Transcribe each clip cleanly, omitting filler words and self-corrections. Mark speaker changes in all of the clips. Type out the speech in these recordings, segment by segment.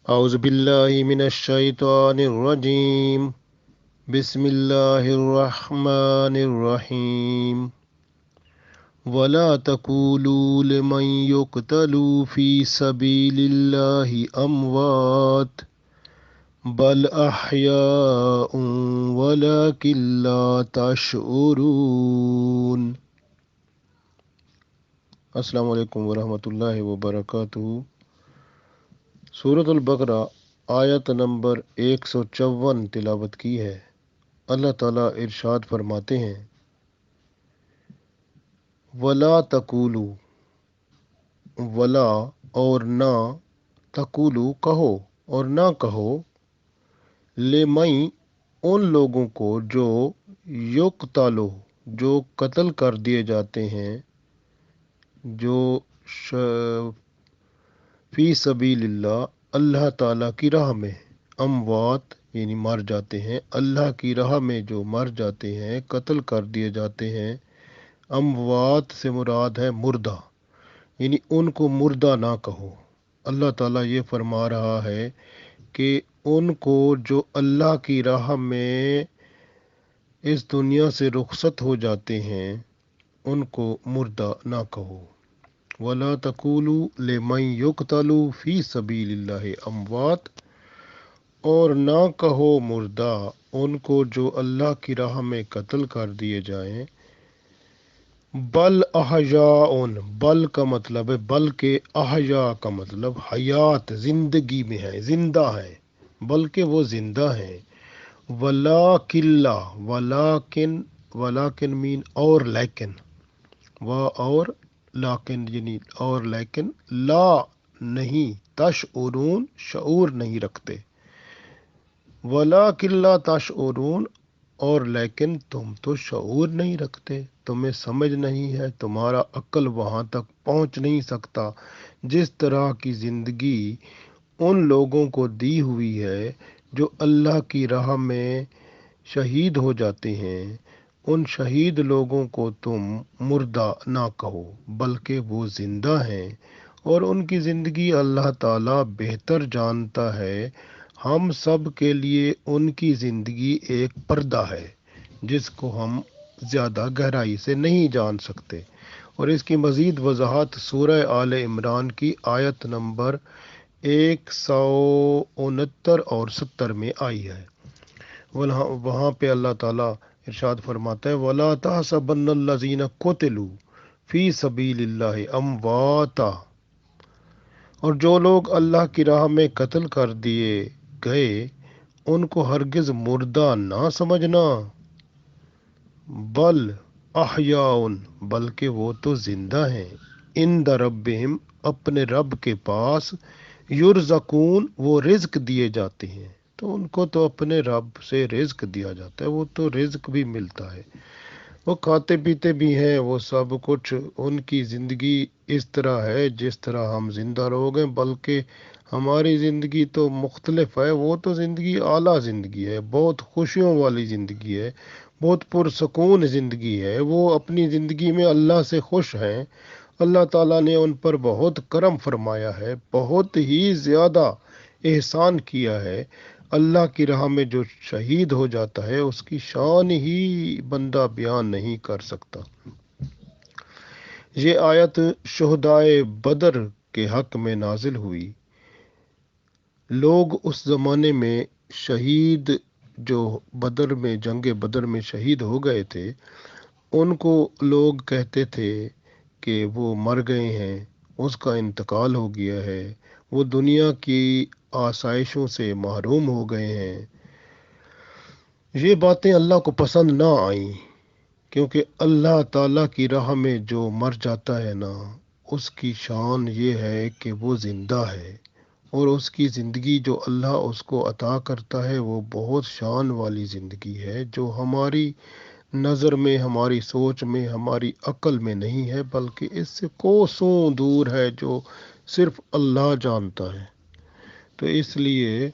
Speaker 1: اعوذ باللہ من الشیطان الرجیم بسم اللہ الرحمن الرحیم ولا تقولوا لمن يقتل في سبيل الله اموات بل احیاء ولكن لا تشعرون۔ السلام علیکم ورحمۃ اللہ وبرکاتہ۔ سورۃ البقرہ آیت نمبر 154 تلاوت کی ہے۔ اللہ تعالیٰ ارشاد فرماتے ہیں ولا تقولو، ولا اور نہ، تقولو کہو اور نہ کہو، لمن ان لوگوں کو جو یقتلو جو قتل کر دیے جاتے ہیں، جو فی سبیل اللہ اللہ تعالیٰ کی راہ میں، اموات یعنی مر جاتے ہیں، اللہ کی راہ میں جو مر جاتے ہیں، قتل کر دیے جاتے ہیں۔ اموات سے مراد ہے مردہ، یعنی ان کو مردہ نہ کہو۔ اللہ تعالیٰ یہ فرما رہا ہے کہ ان کو جو اللہ کی راہ میں اس دنیا سے رخصت ہو جاتے ہیں ان کو مردہ نہ کہو۔ وَلَا تَقُولُوا لِمَن يُقْتَلُ فِي سَبِيلِ اللَّهِ اموات، اور نہ کہو مردہ ان کو جو اللہ کی راہ میں قتل کر دیے جائیں۔ بل احیاء، بل کا مطلب ہے بلکہ، احیاء کا مطلب حیات، زندگی میں ہے، زندہ ہے، بلکہ وہ زندہ ہیں۔ ولیکن لا، ولیکن مین اور لیکن، اور لیکن یعنی اور لیکن، لا نہیں، تشعرون شعور نہیں رکھتے۔ ولیکن لا تشعرون، اور لیکن تم تو شعور نہیں رکھتے، تمہیں سمجھ نہیں ہے، تمہارا عقل وہاں تک پہنچ نہیں سکتا جس طرح کی زندگی ان لوگوں کو دی ہوئی ہے جو اللہ کی راہ میں شہید ہو جاتے ہیں۔ ان شہید لوگوں کو تم مردہ نہ کہو، بلکہ وہ زندہ ہیں، اور ان کی زندگی اللہ تعالیٰ بہتر جانتا ہے۔ ہم سب کے لیے ان کی زندگی ایک پردہ ہے جس کو ہم زیادہ گہرائی سے نہیں جان سکتے، اور اس کی مزید وضاحت سورہ آل عمران کی آیت نمبر 169 اور 70 میں آئی ہے۔ وہاں پہ اللہ تعالیٰ ارشاد فرماتا ہے وَلَا تَحْسَبَنَّ الَّذِينَ قُتِلُوا فِي سَبِيلِ اللَّهِ أَمْوَاتًا، اور جو لوگ اللہ کی راہ میں قتل کر دیے گئے ان کو ہرگز مردہ نہ سمجھنا، بل احیاء، بلکہ وہ تو زندہ ہیں، عند ربہم اپنے رب کے پاس، یرزقون وہ رزق دیے جاتے ہیں، تو ان کو تو اپنے رب سے رزق دیا جاتا ہے، وہ تو رزق بھی ملتا ہے، وہ کھاتے پیتے بھی ہیں، وہ سب کچھ، ان کی زندگی اس طرح ہے جس طرح ہم زندہ لوگ ہیں، بلکہ ہماری زندگی تو مختلف ہے، وہ تو زندگی اعلیٰ زندگی ہے، بہت خوشیوں والی زندگی ہے، بہت پرسکون زندگی ہے، وہ اپنی زندگی میں اللہ سے خوش ہیں، اللہ تعالیٰ نے ان پر بہت کرم فرمایا ہے، بہت ہی زیادہ احسان کیا ہے۔ اللہ کی راہ میں جو شہید ہو جاتا ہے اس کی شان ہی بندہ بیان نہیں کر سکتا۔ یہ آیت شہدائے بدر کے حق میں نازل ہوئی۔ لوگ اس زمانے میں شہید جو بدر میں، جنگ بدر میں شہید ہو گئے تھے، ان کو لوگ کہتے تھے کہ وہ مر گئے ہیں، اس کا انتقال ہو گیا ہے، وہ دنیا کی آسائشوں سے محروم ہو گئے ہیں۔ یہ باتیں اللہ کو پسند نہ آئیں، کیونکہ اللہ تعالیٰ کی راہ میں جو مر جاتا ہے نا، اس کی شان یہ ہے کہ وہ زندہ ہے، اور اس کی زندگی جو اللہ اس کو عطا کرتا ہے وہ بہت شان والی زندگی ہے، جو ہماری نظر میں، ہماری سوچ میں، ہماری عقل میں نہیں ہے، بلکہ اس سے کوسوں دور ہے، جو صرف اللہ جانتا ہے۔ تو اس لیے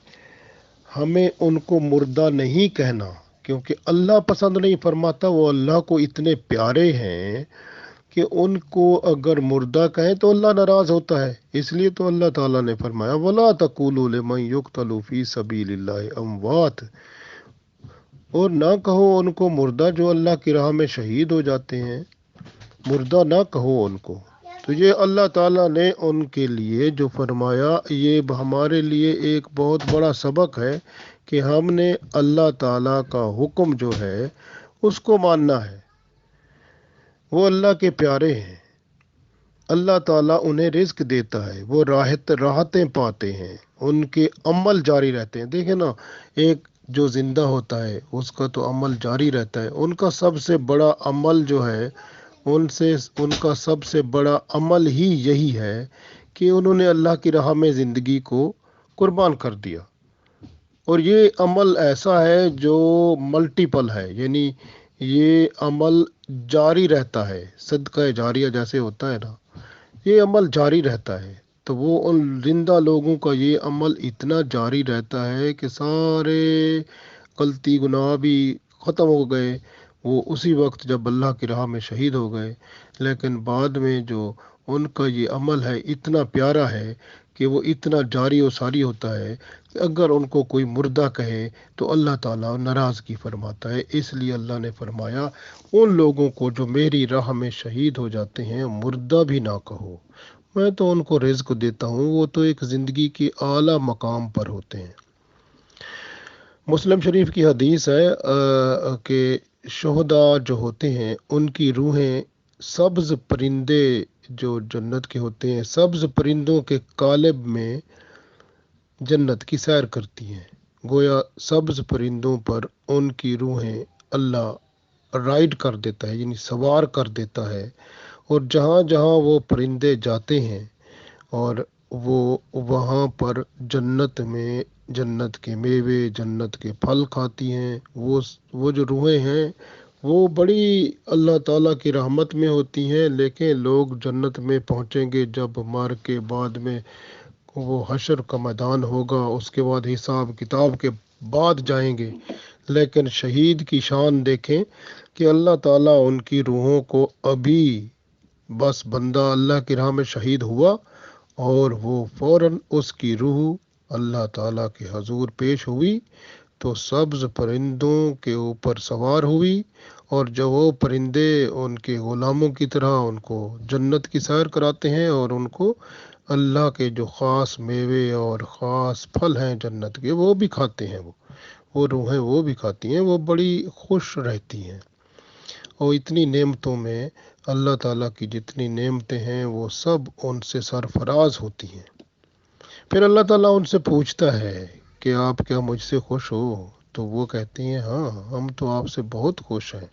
Speaker 1: ہمیں ان کو مردہ نہیں کہنا، کیونکہ اللہ پسند نہیں فرماتا، وہ اللہ کو اتنے پیارے ہیں کہ ان کو اگر مردہ کہیں تو اللہ ناراض ہوتا ہے، اس لیے تو اللہ تعالیٰ نے فرمایا وَلَا تَقُولُوا لِمَن يُقْتَلُ فِي سَبِيلِ اللَّهِ اموات، اور نہ کہو ان کو مردہ جو اللہ کی راہ میں شہید ہو جاتے ہیں، مردہ نہ کہو ان کو۔ تو یہ اللہ تعالیٰ نے ان کے لیے جو فرمایا، یہ ہمارے لیے ایک بہت بڑا سبق ہے کہ ہم نے اللہ تعالیٰ کا حکم جو ہے اس کو ماننا ہے۔ وہ اللہ کے پیارے ہیں، اللہ تعالیٰ انہیں رزق دیتا ہے، وہ راحتیں پاتے ہیں، ان کے عمل جاری رہتے ہیں۔ دیکھیں نا، ایک جو زندہ ہوتا ہے اس کا تو عمل جاری رہتا ہے، ان کا سب سے بڑا عمل جو ہے، ان کا سب سے بڑا عمل ہی یہی ہے کہ انہوں نے اللہ کی راہ میں زندگی کو قربان کر دیا۔ اور یہ عمل ایسا ہے جو ملٹیپل ہے، یعنی یہ عمل جاری رہتا ہے، صدقہ جاریہ جیسے ہوتا ہے نا، یہ عمل جاری رہتا ہے۔ تو وہ ان زندہ لوگوں کا یہ عمل اتنا جاری رہتا ہے کہ سارے غلطی گناہ بھی ختم ہو گئے، وہ اسی وقت جب اللہ کی راہ میں شہید ہو گئے۔ لیکن بعد میں جو ان کا یہ عمل ہے اتنا پیارا ہے کہ وہ اتنا جاری و ساری ہوتا ہے کہ اگر ان کو کوئی مردہ کہے تو اللہ تعالیٰ ناراضگی فرماتا ہے۔ اس لیے اللہ نے فرمایا ان لوگوں کو جو میری راہ میں شہید ہو جاتے ہیں مردہ بھی نہ کہو، میں تو ان کو رزق دیتا ہوں، وہ تو ایک زندگی کے اعلیٰ مقام پر ہوتے ہیں۔ مسلم شریف کی حدیث ہے کہ شہداء جو ہوتے ہیں ان کی روحیں سبز پرندے جو جنت کے ہوتے ہیں، سبز پرندوں کے قالب میں جنت کی سیر کرتی ہیں۔ گویا سبز پرندوں پر ان کی روحیں اللہ رائڈ کر دیتا ہے، یعنی سوار کر دیتا ہے، اور جہاں جہاں وہ پرندے جاتے ہیں اور وہ وہاں پر جنت میں جنت کے میوے، جنت کے پھل کھاتی ہیں۔ وہ جو روحیں ہیں وہ بڑی اللہ تعالیٰ کی رحمت میں ہوتی ہیں، لیکن لوگ جنت میں پہنچیں گے جب مر کے بعد میں وہ حشر کا میدان ہوگا، اس کے بعد حساب کتاب کے بعد جائیں گے۔ لیکن شہید کی شان دیکھیں کہ اللہ تعالیٰ ان کی روحوں کو ابھی بس بندہ اللہ کی راہ میں شہید ہوا اور وہ فوراً اس کی روح اللہ تعالیٰ کے حضور پیش ہوئی تو سبز پرندوں کے اوپر سوار ہوئی، اور جب وہ پرندے ان کے غلاموں کی طرح ان کو جنت کی سیر کراتے ہیں اور ان کو اللہ کے جو خاص میوے اور خاص پھل ہیں جنت کے وہ بھی کھاتے ہیں، وہ روحیں وہ بھی کھاتی ہیں، وہ بڑی خوش رہتی ہیں۔ اور اتنی نعمتوں میں اللہ تعالیٰ کی جتنی نعمتیں ہیں وہ سب ان سے سرفراز ہوتی ہیں۔ پھر اللہ تعالیٰ ان سے پوچھتا ہے کہ آپ کیا مجھ سے خوش ہو؟ تو وہ کہتے ہیں ہاں، ہم تو آپ سے بہت خوش ہیں۔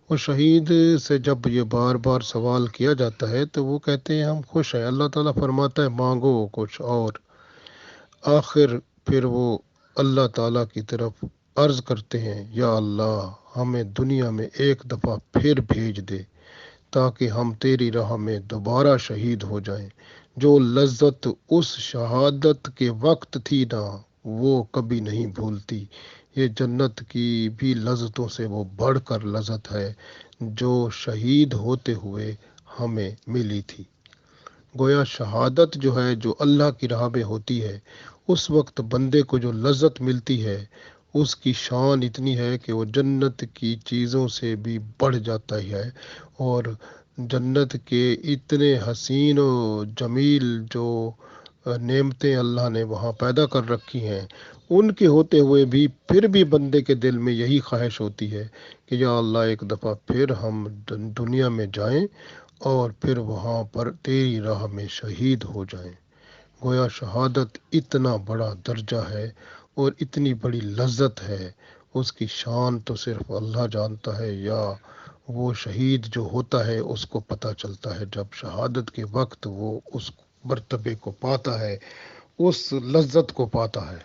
Speaker 1: وہ شہید سے جب یہ بار بار سوال کیا جاتا ہے تو وہ کہتے ہیں ہم خوش ہیں۔ اللہ تعالیٰ فرماتا ہے مانگو کچھ اور۔ آخر پھر وہ اللہ تعالیٰ کی طرف عرض کرتے ہیں یا اللہ ہمیں دنیا میں ایک دفعہ پھر بھیج دے تاکہ ہم تیری راہ میں دوبارہ شہید ہو جائیں۔ جو لذت اس شہادت کے وقت تھی نا وہ کبھی نہیں بھولتی۔ یہ جنت کی بھی لذتوں سے وہ بڑھ کر لذت ہے جو شہید ہوتے ہوئے ہمیں ملی تھی۔ گویا شہادت جو ہے جو اللہ کی راہ میں ہوتی ہے اس وقت بندے کو جو لذت ملتی ہے اس کی شان اتنی ہے کہ وہ جنت کی چیزوں سے بھی بڑھ جاتا ہی ہے، اور جنت کے اتنے حسین و جمیل جو نعمتیں اللہ نے وہاں پیدا کر رکھی ہیں ان کے ہوتے ہوئے بھی پھر بھی بندے کے دل میں یہی خواہش ہوتی ہے کہ یا اللہ ایک دفعہ پھر ہم دنیا میں جائیں اور پھر وہاں پر تیری راہ میں شہید ہو جائیں۔ گویا شہادت اتنا بڑا درجہ ہے اور اتنی بڑی لذت ہے، اس کی شان تو صرف اللہ جانتا ہے، یا وہ شہید جو ہوتا ہے اس کو پتہ چلتا ہے جب شہادت کے وقت وہ اس مرتبے کو پاتا ہے، اس لذت کو پاتا ہے۔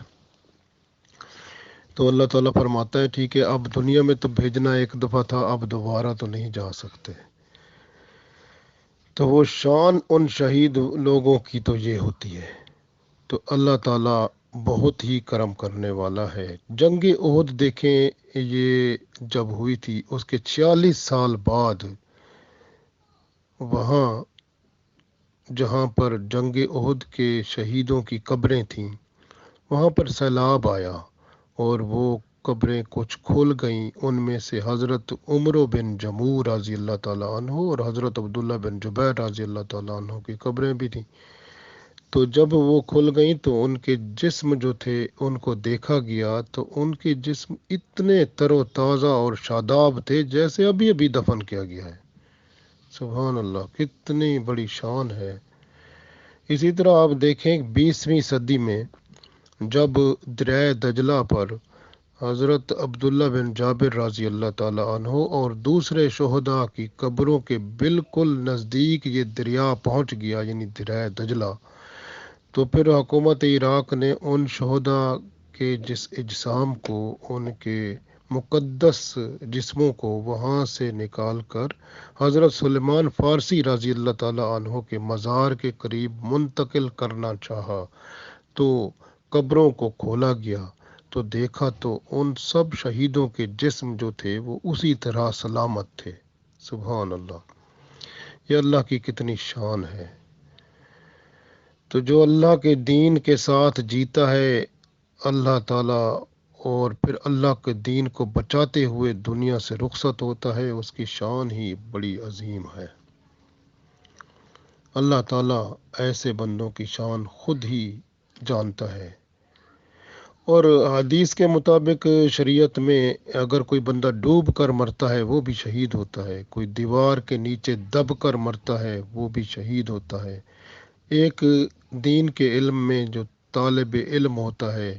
Speaker 1: تو اللہ تعالیٰ فرماتا ہے ٹھیک ہے اب دنیا میں تو بھیجنا ایک دفعہ تھا، اب دوبارہ تو نہیں جا سکتے۔ تو وہ شان ان شہید لوگوں کی تو یہ ہوتی ہے۔ تو اللہ تعالیٰ بہت ہی کرم کرنے والا ہے۔ جنگ احد دیکھیں یہ جب ہوئی تھی اس کے 46 سال بعد وہاں جہاں پر جنگ احد کے شہیدوں کی قبریں تھیں وہاں پر سیلاب آیا اور وہ قبریں کچھ کھل گئیں. ان میں سے حضرت عمر بن جمور رضی اللہ تعالیٰ عنہ اور حضرت عبداللہ بن جبیر رضی اللہ تعالیٰ عنہ کی قبریں بھی تھیں. تو جب وہ کھل گئیں تو ان کے جسم جو تھے ان کو دیکھا گیا تو ان کے جسم اتنے تر و تازہ اور شاداب تھے جیسے ابھی ابھی دفن کیا گیا ہے. سبحان اللہ، کتنی بڑی شان ہے. اسی طرح آپ دیکھیں 20ویں صدی میں جب دریائے دجلہ پر حضرت عبداللہ بن جابر رضی اللہ تعالیٰ عنہ اور دوسرے شہداء کی قبروں کے بالکل نزدیک یہ دریا پہنچ گیا، یعنی دریائے دجلہ، تو پھر حکومت عراق نے ان شہداء کے جس اجسام کو، ان کے مقدس جسموں کو وہاں سے نکال کر حضرت سلیمان فارسی رضی اللہ تعالیٰ عنہ کے مزار کے قریب منتقل کرنا چاہا. تو قبروں کو کھولا گیا تو دیکھا تو ان سب شہیدوں کے جسم جو تھے وہ اسی طرح سلامت تھے. سبحان اللہ، یہ اللہ کی کتنی شان ہے. تو جو اللہ کے دین کے ساتھ جیتا ہے اللہ تعالیٰ اور پھر اللہ کے دین کو بچاتے ہوئے دنیا سے رخصت ہوتا ہے، اس کی شان ہی بڑی عظیم ہے. اللہ تعالیٰ ایسے بندوں کی شان خود ہی جانتا ہے. اور حدیث کے مطابق شریعت میں اگر کوئی بندہ ڈوب کر مرتا ہے وہ بھی شہید ہوتا ہے، کوئی دیوار کے نیچے دب کر مرتا ہے وہ بھی شہید ہوتا ہے. ایک دین کے علم میں جو طالب علم ہوتا ہے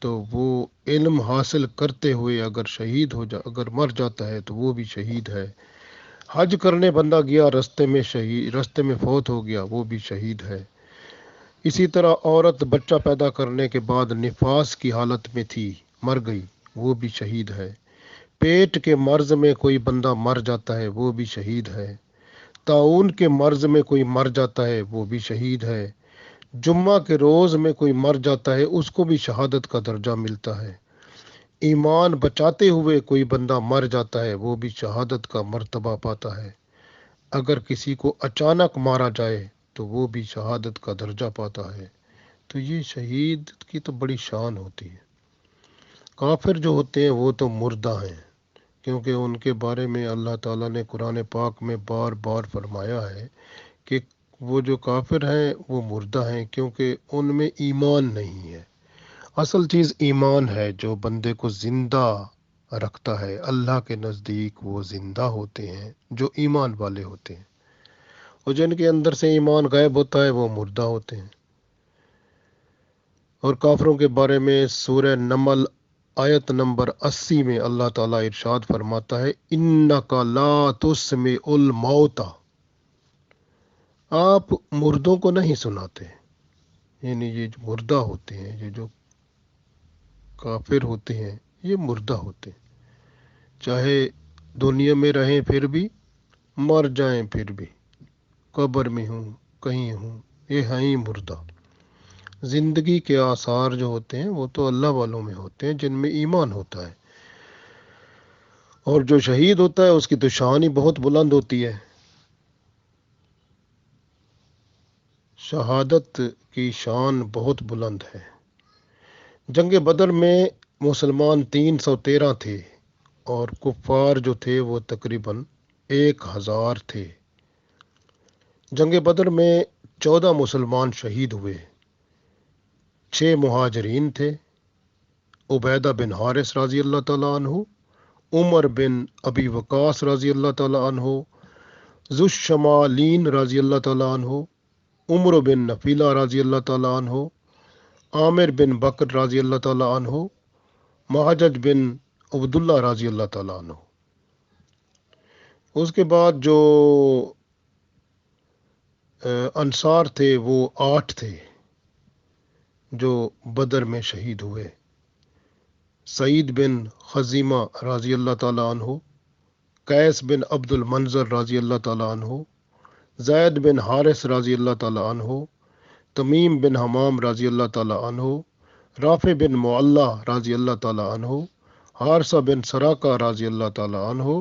Speaker 1: تو وہ علم حاصل کرتے ہوئے اگر مر جاتا ہے تو وہ بھی شہید ہے. حج کرنے بندہ گیا، رستے میں فوت ہو گیا، وہ بھی شہید ہے. اسی طرح عورت بچہ پیدا کرنے کے بعد نفاس کی حالت میں تھی، مر گئی، وہ بھی شہید ہے. پیٹ کے مرض میں کوئی بندہ مر جاتا ہے وہ بھی شہید ہے. طاعون کے مرض میں کوئی مر جاتا ہے وہ بھی شہید ہے. جمعہ کے روز میں کوئی مر جاتا ہے اس کو بھی شہادت کا درجہ ملتا ہے. ایمان بچاتے ہوئے کوئی بندہ مر جاتا ہے وہ بھی شہادت کا مرتبہ پاتا ہے. اگر کسی کو اچانک مارا جائے تو وہ بھی شہادت کا درجہ پاتا ہے. تو یہ شہید کی تو بڑی شان ہوتی ہے. کافر جو ہوتے ہیں وہ تو مردہ ہیں، کیونکہ ان کے بارے میں اللہ تعالیٰ نے قرآن پاک میں بار بار فرمایا ہے کہ وہ جو کافر ہیں وہ مردہ ہیں، کیونکہ ان میں ایمان نہیں ہے. اصل چیز ایمان ہے جو بندے کو زندہ رکھتا ہے. اللہ کے نزدیک وہ زندہ ہوتے ہیں جو ایمان والے ہوتے ہیں، اور جن کے اندر سے ایمان غائب ہوتا ہے وہ مردہ ہوتے ہیں. اور کافروں کے بارے میں سورہ نمل آیت نمبر 80 میں اللہ تعالیٰ ارشاد فرماتا ہے اِنَّكَ لَا تُسْمِعُ الْمَوْتَى، آپ مردوں کو نہیں سناتے. یعنی یہ جو مردہ ہوتے ہیں، یہ جو کافر ہوتے ہیں یہ مردہ ہوتے ہیں، چاہے دنیا میں رہیں پھر بھی، مر جائیں پھر بھی، قبر میں ہوں کہیں ہوں، یہ ہیں ہی مردہ. زندگی کے آثار جو ہوتے ہیں وہ تو اللہ والوں میں ہوتے ہیں جن میں ایمان ہوتا ہے. اور جو شہید ہوتا ہے اس کی تو شان ہی بہت بلند ہوتی ہے. شہادت کی شان بہت بلند ہے. جنگ بدر میں مسلمان 313 تھے اور کفار جو تھے وہ تقریباً 1000 تھے. جنگ بدر میں 14 مسلمان شہید ہوئے. 6 مہاجرین تھے، عبیدہ بن حارث رضی اللہ تعالیٰ عنہ، عمر بن ابی وقاص رضی اللہ تعالیٰ عنہ، ذو الشمالین رضی اللہ تعالیٰ عنہ، عمر بن نفیلہ رضی اللہ تعالیٰ عنہ، عامر بن بکر رضی اللہ تعالیٰ عنہ، مہاجج بن عبداللہ رضی اللہ تعالیٰ عنہ. اس کے بعد جو انصار تھے وہ 8 تھے جو بدر میں شہید ہوئے. سعید بن خزیمہ رضی اللہ تعالیٰ عنہ، قیس بن عبد المنظر رضی اللہ تعالیٰ عنہ، زید بن حارث رضی اللہ تعالیٰ عنہ، تمیم بن حمام رضی اللہ تعالیٰ عنہ، رافع بن معلہ رضی اللہ تعالیٰ عنہ، حارثہ بن سراقہ رضی اللہ تعالیٰ عنہ،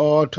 Speaker 1: 8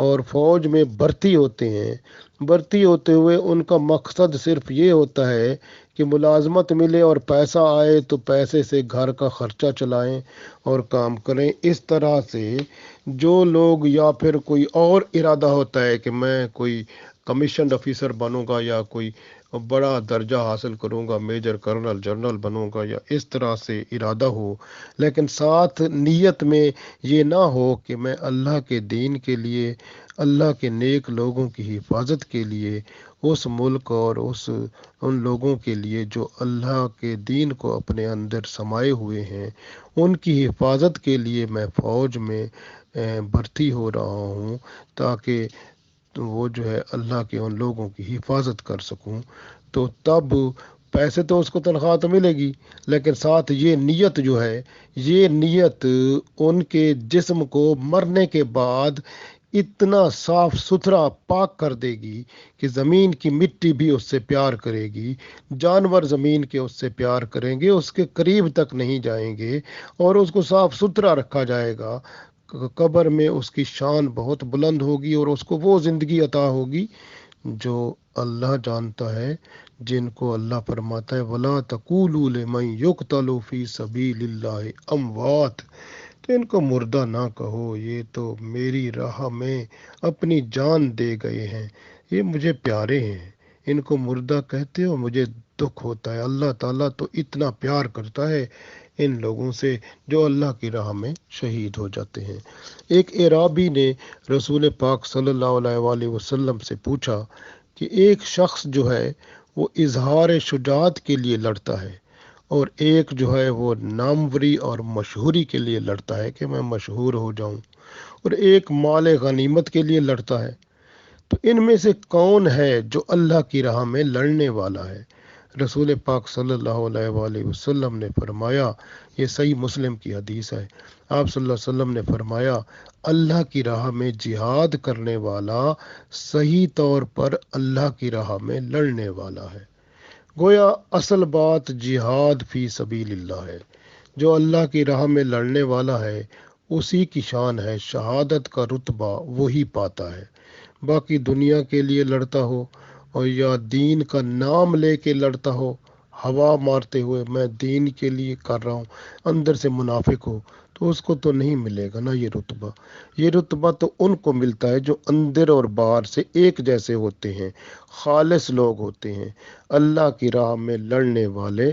Speaker 1: اور فوج میں بھرتی ہوتے ہیں، بھرتی ہوتے ہوئے ان کا مقصد صرف یہ ہوتا ہے کہ ملازمت ملے اور پیسہ آئے تو پیسے سے گھر کا خرچہ چلائیں اور کام کریں۔ اس طرح سے جو لوگ، یا پھر کوئی اور ارادہ ہوتا ہے کہ میں کوئی کمیشنڈ آفیسر بنوں گا یا کوئی بڑا درجہ حاصل کروں گا، میجر کرنل جنرل بنوں گا، یا اس طرح سے ارادہ ہو، لیکن ساتھ نیت میں یہ نہ ہو کہ میں اللہ کے دین کے لیے، اللہ کے نیک لوگوں کی حفاظت کے لیے، اس ملک اور ان لوگوں کے لیے جو اللہ کے دین کو اپنے اندر سمائے ہوئے ہیں، ان کی حفاظت کے لیے میں فوج میں بھرتی ہو رہا ہوں، تاکہ وہ جو ہے اللہ کے ان لوگوں کی حفاظت کر سکوں۔ تو تب پیسے تو اس کو تنخواہ تو ملے گی، لیکن ساتھ یہ نیت جو ہے، یہ نیت ان کے جسم کو مرنے کے بعد اتنا صاف ستھرا پاک کر دے گی کہ زمین کی مٹی بھی اس سے پیار کرے گی، جانور زمین کے اس سے پیار کریں گے، اس کے قریب تک نہیں جائیں گے، اور اس کو صاف ستھرا رکھا جائے گا۔ قبر میں اس کی شان بہت بلند ہوگی اور اس کو وہ زندگی عطا ہوگی جو اللہ جانتا ہے، جن کو اللہ فرماتا ہے وَلَا تَقُولُوا لِمَن يُقْتَلُ فِي سَبِيلِ اللَّهِ أَمْوَاتٌ، تو ان کو مردہ نہ کہو، یہ تو میری راہ میں اپنی جان دے گئے ہیں، یہ مجھے پیارے ہیں، ان کو مردہ کہتے ہو، مجھے دکھ ہوتا ہے۔ اللہ تعالیٰ تو اتنا پیار کرتا ہے ان لوگوں سے جو اللہ کی راہ میں شہید ہو جاتے ہیں۔ ایک اعرابی نے رسول پاک صلی اللہ علیہ وآلہ وسلم سے پوچھا کہ ایک شخص جو ہے وہ اظہار شجاعت کے لیے لڑتا ہے، اور ایک جو ہے وہ ناموری اور مشہوری کے لیے لڑتا ہے کہ میں مشہور ہو جاؤں، اور ایک مال غنیمت کے لیے لڑتا ہے، تو ان میں سے کون ہے جو اللہ کی راہ میں لڑنے والا ہے؟ رسول پاک صلی اللہ علیہ وآلہ وسلم نے فرمایا، یہ صحیح مسلم کی حدیث ہے، آپ صلی اللہ علیہ وسلم نے فرمایا، اللہ کی راہ میں جہاد کرنے والا صحیح طور پر اللہ کی راہ میں لڑنے والا ہے۔ گویا اصل بات جہاد فی سبیل اللہ ہے۔ جو اللہ کی راہ میں لڑنے والا ہے اسی کی شان ہے، شہادت کا رتبہ وہی پاتا ہے۔ باقی دنیا کے لیے لڑتا ہو اور یا دین کا نام لے کے لڑتا ہو، ہوا مارتے ہوئے میں دین کے لیے کر رہا ہوں، اندر سے منافق ہو، تو اس کو تو نہیں ملے گا نا یہ رتبہ۔ یہ رتبہ تو ان کو ملتا ہے جو اندر اور باہر سے ایک جیسے ہوتے ہیں، خالص لوگ ہوتے ہیں۔ اللہ کی راہ میں لڑنے والے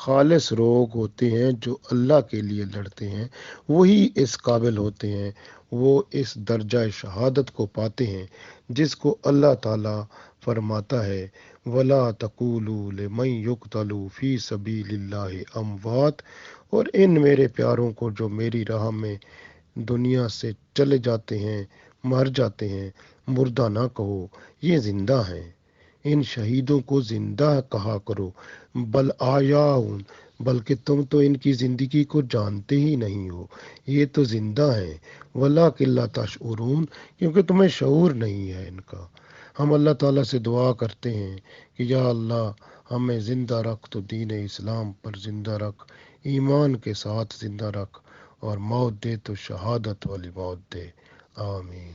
Speaker 1: خالص لوگ ہوتے ہیں جو اللہ کے لیے لڑتے ہیں، وہی اس قابل ہوتے ہیں، وہ اس درجہ شہادت کو پاتے ہیں جس کو اللہ تعالیٰ فرماتا ہے وَلَا تَقُولُوا لِمَن يُقْتَلُ فِي سَبِيلِ اللَّهِ أَمْوَاتٌ، اور ان میرے پیاروں کو جو میری راہ میں دنیا سے چلے جاتے ہیں، مر جاتے ہیں، مردہ نہ کہو، یہ زندہ ہیں۔ ان شہیدوں کو زندہ کہا کرو، بل آیاؤن، بلکہ تم تو ان کی زندگی کو جانتے ہی نہیں ہو، یہ تو زندہ ہیں، وَلَٰكِن لَا تَشْعُرُونَ، کیونکہ تمہیں شعور نہیں ہے ان کا۔ ہم اللہ تعالیٰ سے دعا کرتے ہیں کہ یا اللہ ہمیں زندہ رکھ تو دین اسلام پر زندہ رکھ، ایمان کے ساتھ زندہ رکھ، اور موت دے تو شہادت والی موت دے، آمین۔